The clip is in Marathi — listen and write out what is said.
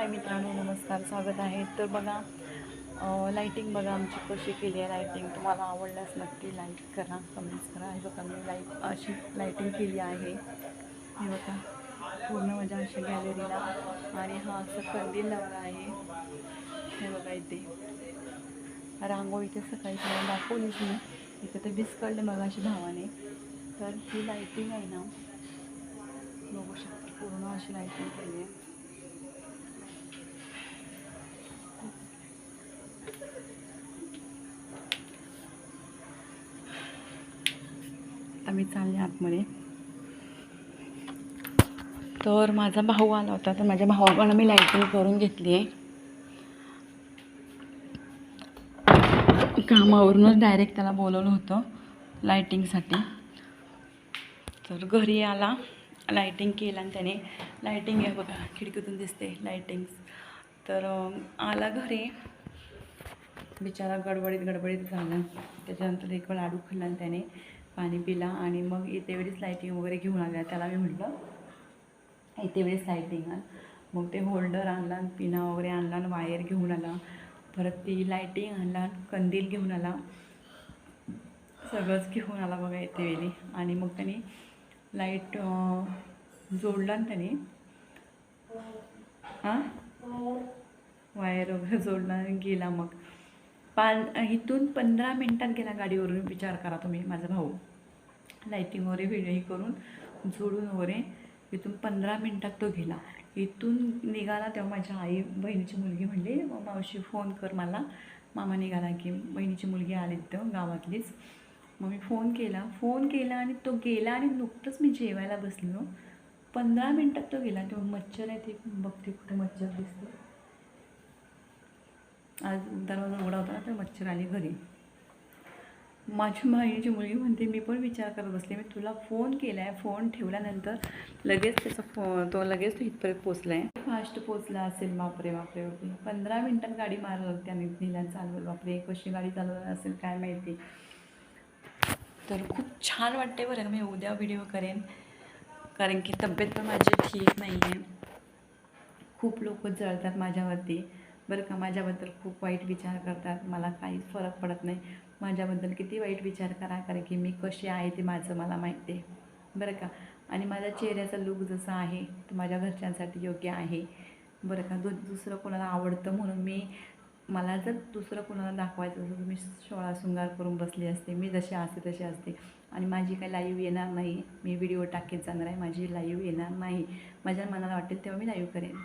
हाय मित्रांनो, नमस्कार, स्वागत आहे. तर बघा, लाईटिंग बघा आमची कशी केली आहे. लाईटिंग तुम्हाला आवडल्यास नक्की लाईक करा, कमेंट्स करा. हे बघा मी अशी लाईटिंग केली आहे. हे बघा पूर्ण माझ्या अशा गॅलरीला, आणि हा असं कंदील लावला आहे. हे बघा इथे रांगोळी ते सकाळी तुम्हाला दाखवलीच मी. इथे ते विस्कळले मग अशी भावाने. तर ही लाईटिंग आहे ना, बघू शकता पूर्ण अशी लाईटिंग केली आहे. आता मी चालले आतमध्ये. तर माझा भाऊ आला होता, तर माझ्या भावाकडनं मी लाईटिंग करून घेतली आहे. कामावरूनच डायरेक्ट त्याला बोलवलं होतं लाईटिंगसाठी. तर घरी आला, लाईटिंग केलं, आणि त्याने लाईटिंग आहे बघा खिडकीतून दिसते लाईटिंग. तर आला घरी, बिचारा गडबडीत झाला. त्याच्यानंतर एक लाडू खाल्ला आणि त्याने पाणी पिला, आणि मग येते वेळेस लाईटिंग वगैरे घेऊन आल्या. त्याला मी म्हटलं येते वेळेस लाईटिंग आण. मग ते होल्डर आणला, पिना वगैरे आणला, आणि वायर घेऊन आला. परत ती लाईटिंग आणला, कंदील घेऊन आला, सगळंच घेऊन आला बघा येते वेळी. आणि मग त्याने लाईट जोडला, आणि त्याने वायर वगैरे जोडला आणि गेला. मग इथून 15 मिनटात गेला गाडीवरून. विचार करा तुम्ही. माझा भाऊ लाईटिंग वगैरे व्हिडिओ करून जोडून वगैरे इथून 15 मिनटात तो गेला. इथून निघाला तेव्हा माझ्या आई बहिणीची मुलगी म्हणली, मावशी फोन कर मला, मामा निघाला की. बहिणीची मुलगी आली तर गावातलीच. मग मी फोन केला आणि तो गेला. आणि नुकतंच मी जेवायला बसलो, 15 मिनटात तो गेला. तेव्हा मच्छर आहे ते बघते कुठे मच्छर दिसते. आज दरवाजा उघडा होता ना, तर मच्छर आली घरी. माझी बहिणीची मुलगी म्हणते, मी पण विचार करत बसले, मी तुला फोन केला आहे, फोन ठेवल्यानंतर लगेच त्याचा तो लगेच इथपर्यंत पोचला आहे. फास्ट पोचला असेल. बापरे बापरे बापरे, 15 मिनटात गाडी मारलं त्याने, नीला चालवलं. बापरे, कशी गाडी चालवली असेल काय माहिती. तर खूप छान वाटते बरं. मी उद्या व्हिडिओ करेन, कारण की तब्येत पण माझी ठीक नाही आहे. खूप लोक जळतात माझ्यावरती बरं का, माझ्याबद्दल खूप वाईट विचार करतात. मला काहीच फरक पडत नाही. माझ्याबद्दल किती वाईट विचार करा, कारण की मी कशी आहे ते माझं मला माहिती आहे बरं का. आणि माझ्या चेहऱ्याचा लूक जसा आहे तो माझ्या घरच्यांसाठी योग्य आहे बरं का. दुसरं कोणाला आवडतं म्हणून मला जर दुसरं कोणाला दाखवायचं असेल तर मी सोळा शृंगार करून बसली असते. मी जशी असते तशी असते. आणि माझी काही लाईव्ह येणार नाही. मी व्हिडिओ टाकीत जाणार आहे, माझी लाईव्ह येणार नाही. माझ्या मनाला वाटेल तेव्हा मी लाईव्ह करेन.